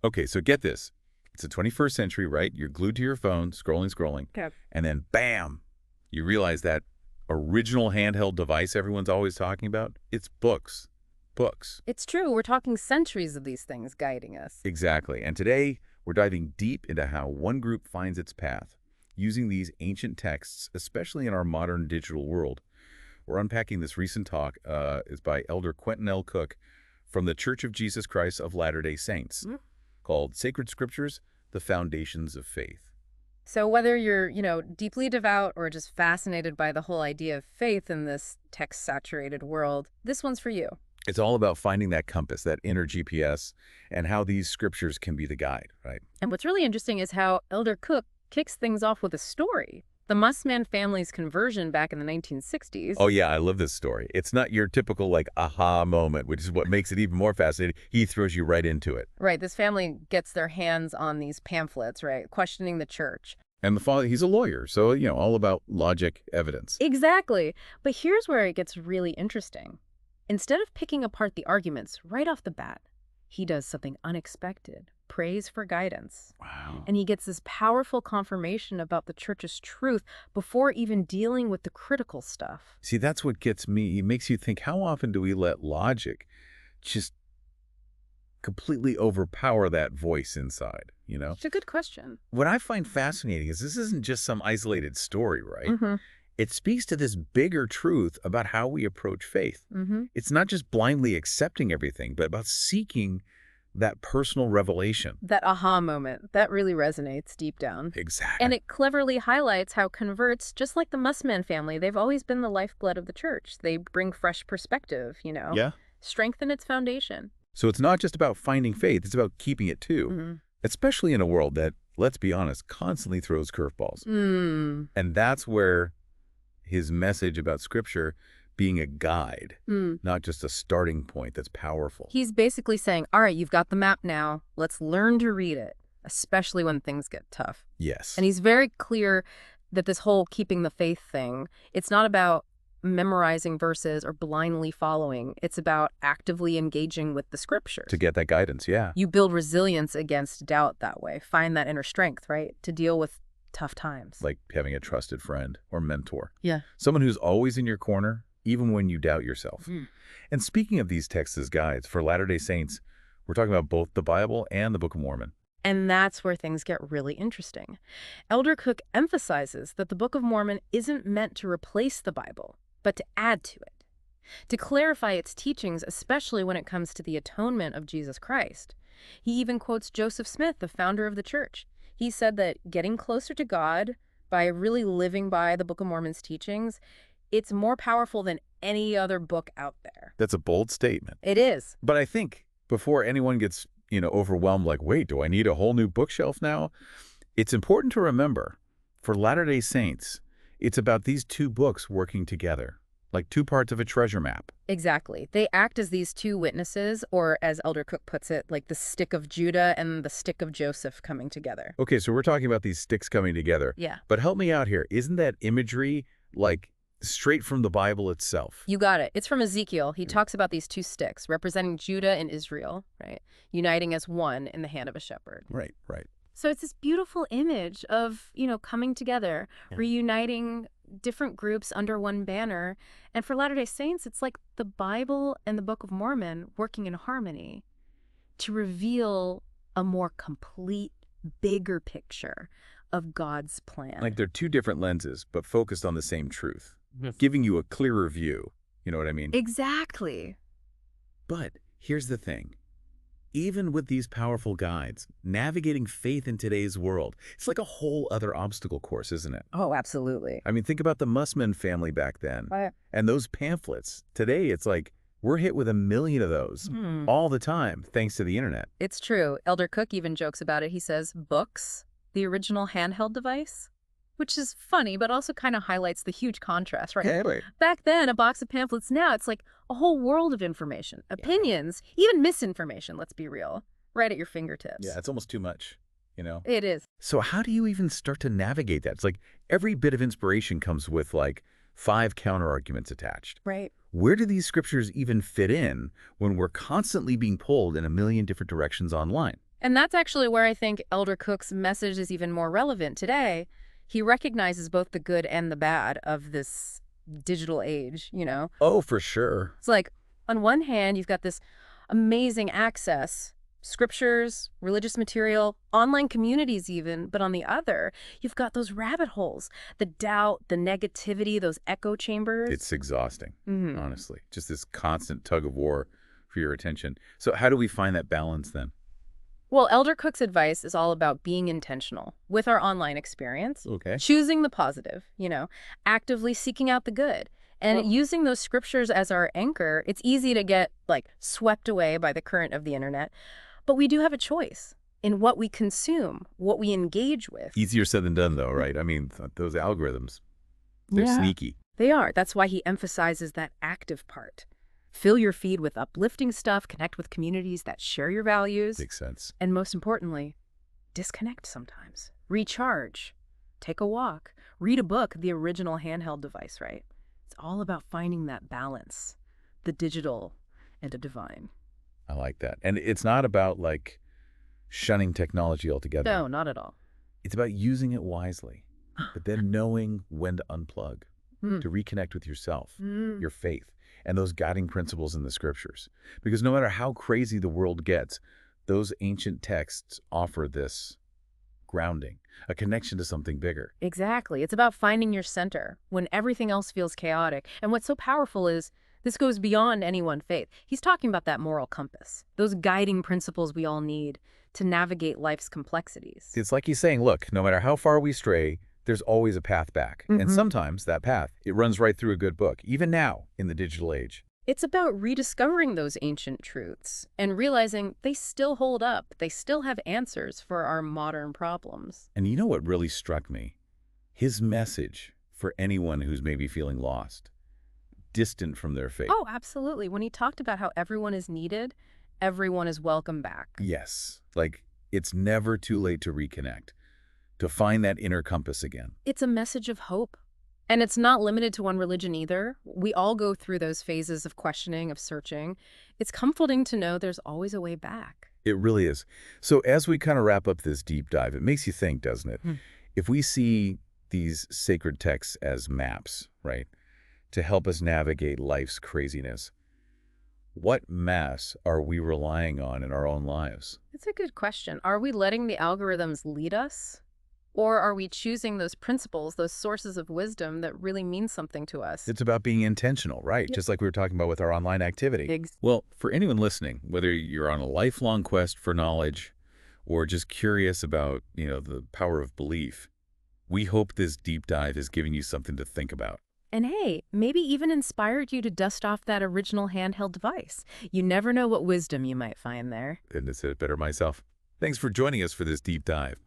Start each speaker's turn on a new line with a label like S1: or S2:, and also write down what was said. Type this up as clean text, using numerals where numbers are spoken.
S1: Okay, so get this. It's the 21st century, right? You're glued to your phone, scrolling,
S2: Okay.
S1: and then bam, you realize that original handheld device everyone's always talking about, it's books. Books.
S2: It's true. We're talking centuries of these things guiding us.
S1: Exactly. And today, we're diving deep into how one group finds its path, using these ancient texts, especially in our modern digital world. We're unpacking this recent talk is by Elder Quentin L. Cook from the Church of Jesus Christ of Latter-day Saints, called Sacred Scriptures, the Foundations of Faith.
S2: So whether you're, deeply devout or just fascinated by the whole idea of faith in this text-saturated world, this one's for you.
S1: It's all about finding that compass, that inner GPS, and how these scriptures can be the guide, right?
S2: And what's really interesting is how Elder Cook kicks things off with a story. The Mussman family's conversion back in the 1960s.
S1: Oh, yeah, I love this story. It's not your typical, aha moment, which is what makes it even more fascinating. He throws you right into it.
S2: Right, this family gets their hands on these pamphlets, right, questioning the church.
S1: And the father, he's a lawyer, so, all about logic, evidence.
S2: Exactly. But here's where it gets really interesting. Instead of picking apart the arguments right off the bat, he does something unexpected, prays for guidance.
S1: Wow.
S2: And he gets this powerful confirmation about the church's truth before even dealing with the critical stuff.
S1: See, that's what gets me. It makes you think, how often do we let logic just completely overpower that voice inside,
S2: It's a good question.
S1: What I find fascinating is this isn't just some isolated story, right? It speaks to this bigger truth about how we approach faith. It's not just blindly accepting everything, but about seeking that personal revelation.
S2: That aha moment, that really resonates deep down.
S1: Exactly.
S2: And it cleverly highlights how converts, just like the Mussman family, they've always been the lifeblood of the church. They bring fresh perspective,
S1: Yeah.
S2: strengthen its foundation.
S1: So it's not just about finding faith, it's about keeping it too. Especially in a world that, let's be honest, constantly throws curveballs. And that's where his message about Scripture being a guide, not just a starting point that's powerful.
S2: He's basically saying, all right, you've got the map now. Let's learn to read it, especially when things get tough.
S1: Yes.
S2: And he's very clear that this whole keeping the faith thing, it's not about memorizing verses or blindly following. It's about actively engaging with the scriptures.
S1: To get that guidance, yeah.
S2: You build resilience against doubt that way. Find that inner strength, right? To deal with tough times.
S1: Like having a trusted friend or mentor.
S2: Yeah.
S1: Someone who's always in your corner, even when you doubt yourself. And speaking of these texts as guides, for Latter-day Saints, we're talking about both the Bible and the Book of Mormon.
S2: And that's where things get really interesting. Elder Cook emphasizes that the Book of Mormon isn't meant to replace the Bible, but to add to it, to clarify its teachings, especially when it comes to the atonement of Jesus Christ. He even quotes Joseph Smith, the founder of the church. He said that getting closer to God by really living by the Book of Mormon's teachings, it's more powerful than any other book out there.
S1: That's a bold statement.
S2: It is.
S1: But I think before anyone gets, overwhelmed, like, wait, do I need a whole new bookshelf now? It's important to remember, for Latter-day Saints, it's about these two books working together, like two parts of a treasure map.
S2: Exactly. They act as these two witnesses, or as Elder Cook puts it, like the stick of Judah and the stick of Joseph coming together.
S1: Okay, so we're talking about these sticks coming together.
S2: Yeah.
S1: But help me out here. Isn't that imagery, straight from the Bible itself?
S2: You got it. It's from Ezekiel. He talks about these two sticks representing Judah and Israel, right? Uniting as one in the hand of a shepherd.
S1: Right.
S2: So it's this beautiful image of, coming together, reuniting different groups under one banner. And for Latter-day Saints, it's like the Bible and the Book of Mormon working in harmony to reveal a more complete, bigger picture of God's plan.
S1: Like they're two different lenses, but focused on the same truth, giving you a clearer view. You know what I mean?
S2: Exactly.
S1: But here's the thing. Even with these powerful guides, navigating faith in today's world, it's like a whole other obstacle course, isn't it?
S2: Oh, absolutely.
S1: I mean, think about the Mussman family back then. And those pamphlets. Today, it's like we're hit with 1 million of those all the time, thanks to the internet.
S2: It's true. Elder Cook even jokes about it. He says, books, the original handheld device, which is funny, but also kind of highlights the huge contrast, right?
S1: Totally.
S2: Back then, a box of pamphlets, now it's like a whole world of information, opinions, even misinformation, let's be real, right at your fingertips.
S1: Yeah, it's almost too much,
S2: It is.
S1: So how do you even start to navigate that? It's like every bit of inspiration comes with 5 counter-arguments attached.
S2: Right.
S1: Where do these scriptures even fit in when we're constantly being pulled in 1 million different directions online?
S2: And that's actually where I think Elder Cook's message is even more relevant today. He recognizes both the good and the bad of this digital age, you know?
S1: Oh, for sure.
S2: It's like, on one hand, you've got this amazing access, scriptures, religious material, online communities even, but on the other, you've got those rabbit holes, the doubt, the negativity, those echo chambers.
S1: It's exhausting,
S2: Mhm.
S1: honestly. Just this constant tug of war for your attention. So how do we find that balance then?
S2: Well, Elder Cook's advice is all about being intentional with our online experience,
S1: Okay.
S2: choosing the positive, actively seeking out the good. And using those scriptures as our anchor, it's easy to get, swept away by the current of the internet. But we do have a choice in what we consume, what we engage with.
S1: Easier said than done, though, right? I mean, those algorithms, they're sneaky.
S2: They are. That's why he emphasizes that active part. Fill your feed with uplifting stuff, connect with communities that share your values.
S1: Makes sense.
S2: And most importantly, disconnect sometimes. Recharge. Take a walk. Read a book, the original handheld device, right? It's all about finding that balance, the digital and the divine.
S1: I like that. And it's not about, shunning technology altogether.
S2: No, not at all.
S1: It's about using it wisely, but then knowing when to unplug, to reconnect with yourself, your faith, and those guiding principles in the scriptures. Because no matter how crazy the world gets, those ancient texts offer this grounding, a connection to something bigger.
S2: Exactly. It's about finding your center when everything else feels chaotic. And what's so powerful is this goes beyond any one faith. He's talking about that moral compass, those guiding principles we all need to navigate life's complexities.
S1: It's like he's saying, look, no matter how far we stray, there's always a path back. And sometimes that path, it runs right through a good book, even now in the digital age.
S2: It's about rediscovering those ancient truths and realizing they still hold up. They still have answers for our modern problems.
S1: And you know what really struck me? His message for anyone who's maybe feeling lost, distant from their faith.
S2: Oh, absolutely. When he talked about how everyone is needed, everyone is welcome back.
S1: Yes. It's never too late to reconnect, to find that inner compass again.
S2: It's a message of hope. And it's not limited to one religion either. We all go through those phases of questioning, of searching. It's comforting to know there's always a way back.
S1: It really is. So as we kind of wrap up this deep dive, it makes you think, doesn't it? If we see these sacred texts as maps, right, to help us navigate life's craziness, what mass are we relying on in our own lives?
S2: It's a good question. Are we letting the algorithms lead us? Or are we choosing those principles, those sources of wisdom that really mean something to us?
S1: It's about being intentional, right?
S2: Yep.
S1: Just like we were talking about with our online activity. Well, for anyone listening, whether you're on a lifelong quest for knowledge or just curious about, the power of belief, we hope this deep dive is giving you something to think about.
S2: And hey, maybe even inspired you to dust off that original handheld device. You never know what wisdom you might find there.
S1: Couldn't have said it better myself. Thanks for joining us for this deep dive.